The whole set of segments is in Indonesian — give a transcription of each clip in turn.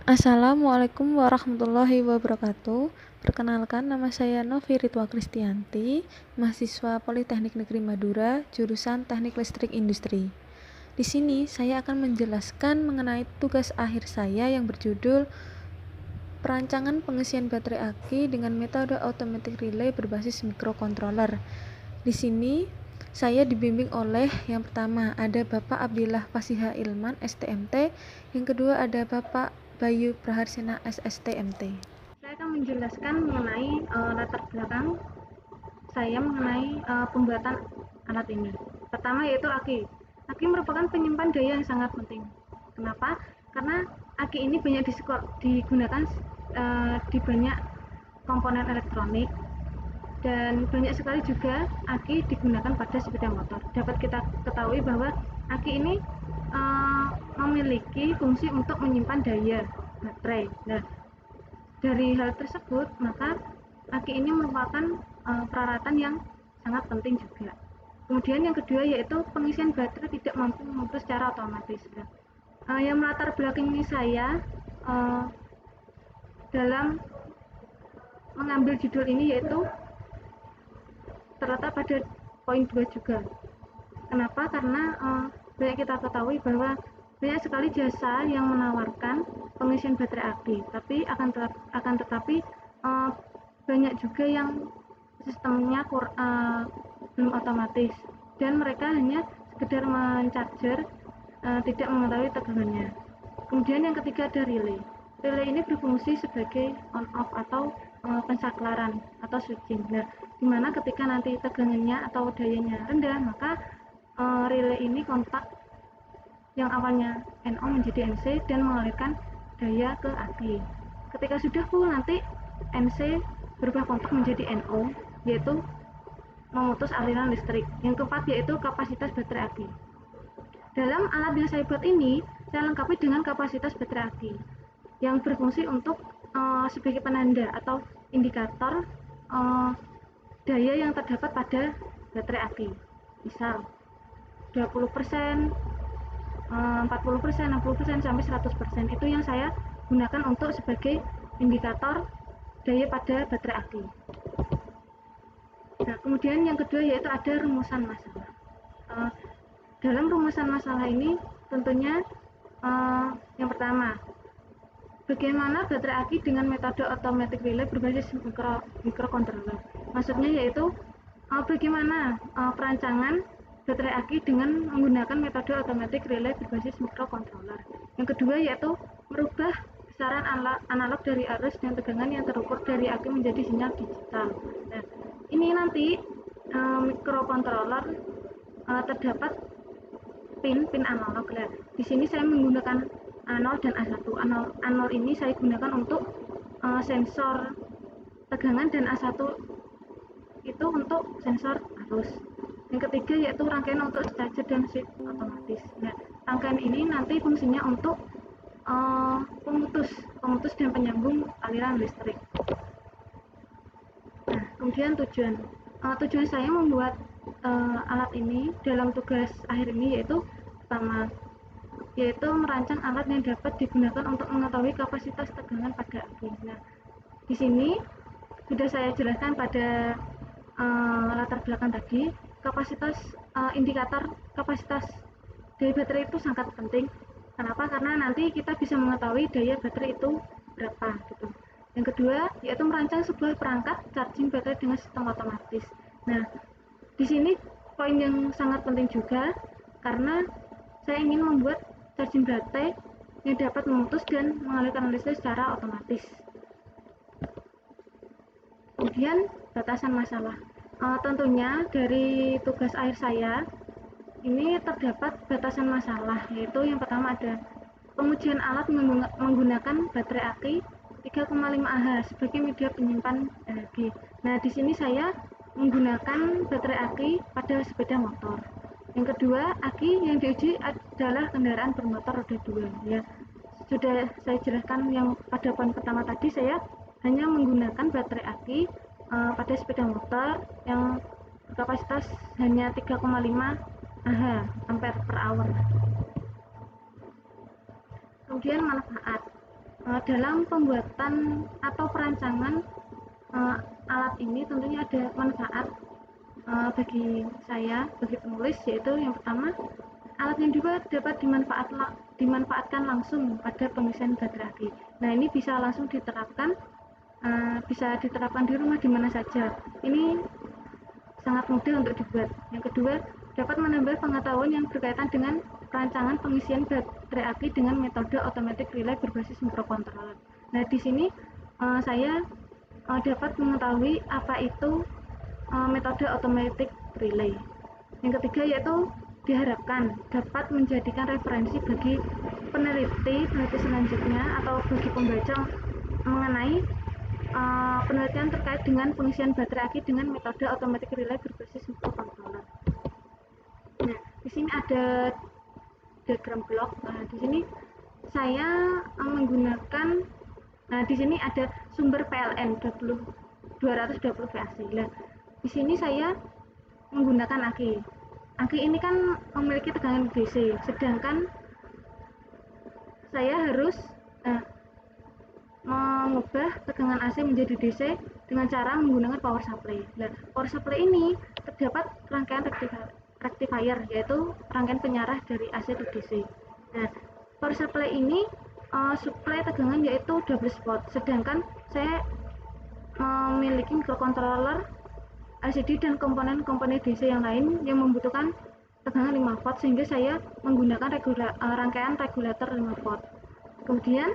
Assalamualaikum warahmatullahi wabarakatuh. Perkenalkan, nama saya Novi Ritwa Kristianti, mahasiswa Politeknik Negeri Madura, jurusan Teknik Listrik Industri. Di sini saya akan menjelaskan mengenai tugas akhir saya yang berjudul perancangan pengisian baterai aki dengan metode automatic relay berbasis microcontroller. Di sini saya dibimbing oleh yang pertama ada Bapak Abdillah Fasiha Ilman STMT, yang kedua ada Bapak Bayu Praharsina SSTMT. Saya akan menjelaskan mengenai latar belakang saya mengenai pembuatan alat ini. Pertama yaitu aki. Aki merupakan penyimpan daya yang sangat penting. Kenapa? Karena aki ini banyak digunakan di banyak komponen elektronik, dan banyak sekali juga aki digunakan pada sepeda motor. Dapat kita ketahui bahwa aki ini memiliki fungsi untuk menyimpan daya baterai. Nah, dari hal tersebut, maka aki ini merupakan peralatan yang sangat penting juga. Kemudian yang kedua yaitu pengisian baterai tidak mampu memutus secara otomatis. Yang melatar belakangi saya dalam mengambil judul ini yaitu terletak pada poin 2 juga. Kenapa? Karena banyak kita ketahui bahwa banyak sekali jasa yang menawarkan pengisian baterai aki, tapi akan tetapi banyak juga yang sistemnya belum otomatis, dan mereka hanya sekedar mencharger, tidak mengetahui tegangannya. Kemudian yang ketiga ada relay. Relay ini berfungsi sebagai on off atau pensaklaran atau switching. Nah, dimana ketika nanti tegangannya atau dayanya rendah, maka relay ini kontak yang awalnya NO menjadi NC dan mengalirkan daya ke aki. Ketika sudah full, nanti NC berubah kontak menjadi NO, yaitu memutus aliran listrik. Yang keempat yaitu kapasitas baterai aki. Dalam alat yang saya buat ini, saya lengkapi dengan kapasitas baterai aki yang berfungsi untuk sebagai penanda atau indikator daya yang terdapat pada baterai aki. Misal 20%, 40%, 60%, sampai 100%. Itu yang saya gunakan untuk sebagai indikator daya pada baterai aki. Nah, kemudian yang kedua yaitu ada rumusan masalah. Dalam rumusan masalah ini tentunya yang pertama, bagaimana baterai aki dengan metode automatic relay berbasis microcontroller. Maksudnya yaitu bagaimana perancangan baterai aki dengan menggunakan metode automatic relay berbasis microcontroller. Yang kedua yaitu merubah besaran analog dari arus dan tegangan yang terukur dari aki menjadi sinyal digital. Nah, ini nanti microcontroller terdapat pin analog. Nah, di sini saya menggunakan A0 dan A1. A0 ini saya gunakan untuk sensor tegangan, dan A1 itu untuk sensor arus. Yang ketiga yaitu rangkaian untuk charger dan switch otomatis. Nah, rangkaian ini nanti fungsinya untuk pemutus dan penyambung aliran listrik. Nah, kemudian tujuan saya membuat alat ini dalam tugas akhir ini yaitu merancang alat yang dapat digunakan untuk mengetahui kapasitas tegangan pada aki. Nah, di sini sudah saya jelaskan pada latar belakang tadi, indikator kapasitas daya baterai itu sangat penting. Kenapa? Karena nanti kita bisa mengetahui daya baterai itu berapa gitu. Yang kedua yaitu merancang sebuah perangkat charging baterai dengan sistem otomatis. Nah, di sini poin yang sangat penting juga, karena saya ingin membuat charging baterai yang dapat memutus dan mengalirkan listrik secara otomatis. Kemudian batasan masalah. Tentunya dari tugas akhir saya ini terdapat batasan masalah, yaitu yang pertama ada pengujian alat menggunakan baterai aki 3,5 Ah sebagai media penyimpan energi. Nah, di sini saya menggunakan baterai aki pada sepeda motor. Yang kedua, aki yang diuji adalah kendaraan bermotor roda 2. Ya, sudah saya jelaskan yang pada poin pertama tadi, saya hanya menggunakan baterai aki pada sepeda motor yang kapasitas hanya 3,5 ampere per hour. Kemudian manfaat. Dalam pembuatan atau perancangan alat ini tentunya ada manfaat bagi saya, bagi penulis, yaitu yang pertama, alat yang juga dapat dimanfaatkan langsung pada pengisian baterai aki. Nah, ini bisa langsung diterapkan, bisa diterapkan di rumah di mana saja. Ini sangat mudah untuk dibuat. Yang kedua, dapat menambah pengetahuan yang berkaitan dengan perancangan pengisian baterai aki dengan metode automatic relay berbasis microcontroller. Nah, di sini saya dapat mengetahui apa itu metode automatic relay. Yang ketiga yaitu diharapkan dapat menjadikan referensi bagi peneliti selanjutnya atau bagi pembaca mengenai penelitian terkait dengan pengisian baterai aki dengan metode automatic relay berbasis microcontroller. Nah, di sini ada diagram blok. Nah, di sini saya menggunakan, nah di sini ada sumber PLN 220 VAC. Nah, di sini saya menggunakan aki. Aki ini kan memiliki tegangan DC, sedangkan saya harus mengubah tegangan AC menjadi DC dengan cara menggunakan power supply. Nah, power supply ini terdapat rangkaian rectifier, yaitu rangkaian penyarah dari AC ke DC. Nah, power supply ini suplai tegangan yaitu double spot, sedangkan saya memiliki microcontroller, LCD dan komponen-komponen DC yang lain yang membutuhkan tegangan 5 volt, sehingga saya menggunakan rangkaian regulator 5 volt. Kemudian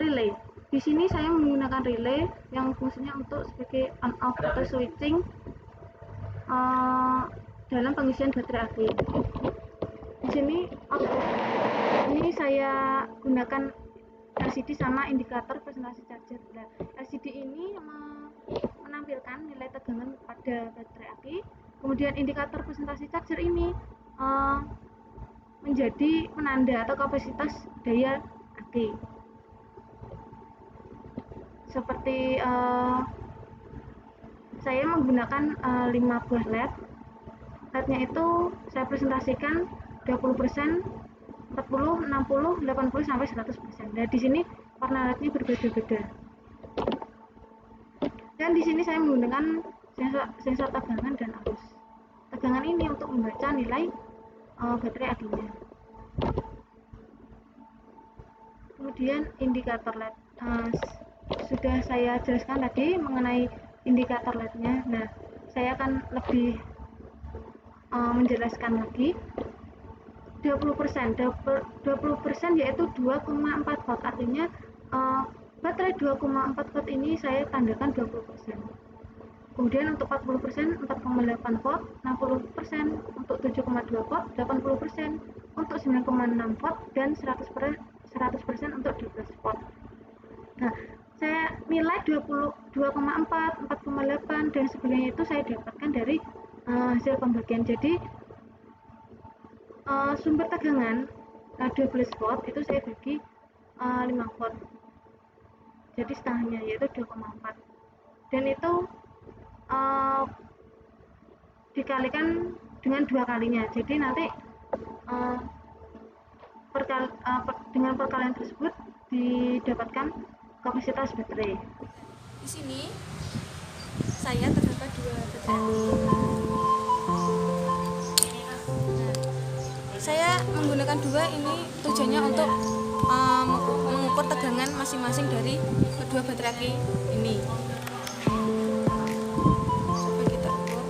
relay. Di sini saya menggunakan relay yang fungsinya untuk sebagai on off atau switching dalam pengisian baterai aki. Di sini ini saya gunakan LCD sama indikator presentasi charger. Nah, LCD ini menampilkan nilai tegangan pada baterai aki. Kemudian indikator presentasi charger ini menjadi penanda atau kapasitas daya aki. Seperti saya menggunakan 5 buah LED. LED-nya itu saya presentasikan 20%, 40, 60, 80 sampai 100%. Nah, di sini warna LED-nya berbeda-beda. Dan di sini saya menggunakan sensor tegangan dan arus. Tegangan ini untuk membaca nilai baterai akinya. Kemudian indikator LED. Sudah saya jelaskan tadi mengenai indikator LED-nya. Nah, saya akan lebih menjelaskan lagi. 20% yaitu 2,4 volt, artinya baterai 2,4 volt ini saya tandakan 20%. Kemudian untuk 40% 4,8 volt, 60% untuk 7,2 volt, 80% untuk 9,6 volt, dan 100% untuk 12 volt. Nah, saya nilai 2,4, 4,8 dan sebagainya itu saya dapatkan dari hasil pembagian. Jadi sumber tegangan 12 volt itu saya bagi 5 volt, jadi setengahnya yaitu 2,4, dan itu dikalikan dengan 2 kalinya. Jadi nanti dengan perkalian tersebut didapatkan kapasitas baterai. Di sini saya terdapat 2 baterai. Saya menggunakan 2 ini tujuannya untuk mengukur tegangan masing-masing dari kedua baterai aki ini. Coba kita ukur.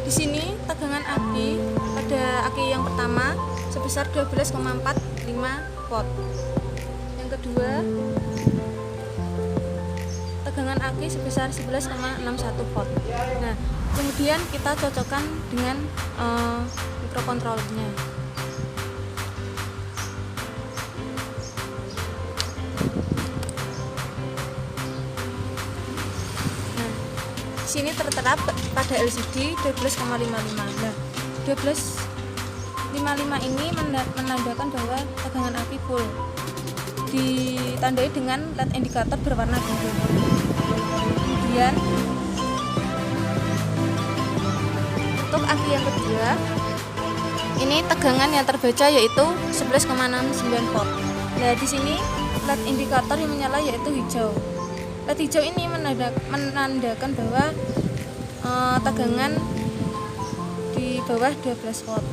Di sini tegangan aki pada aki yang pertama sebesar 12,45 volt. Yang kedua tegangan aki sebesar 11,61 volt. Nah, kemudian kita cocokkan dengan microcontrollernya. Nah, di sini tertera pada LCD 12,55. Nah, 12,55 ini menandakan bahwa tegangan aki full. Ditandai dengan LED indikator berwarna biru. Kemudian untuk aki yang kedua, ini tegangan yang terbaca yaitu 11,69 volt. Nah, di sini LED indikator yang menyala yaitu hijau. LED hijau ini menandakan bahwa tegangan di bawah 12 volt.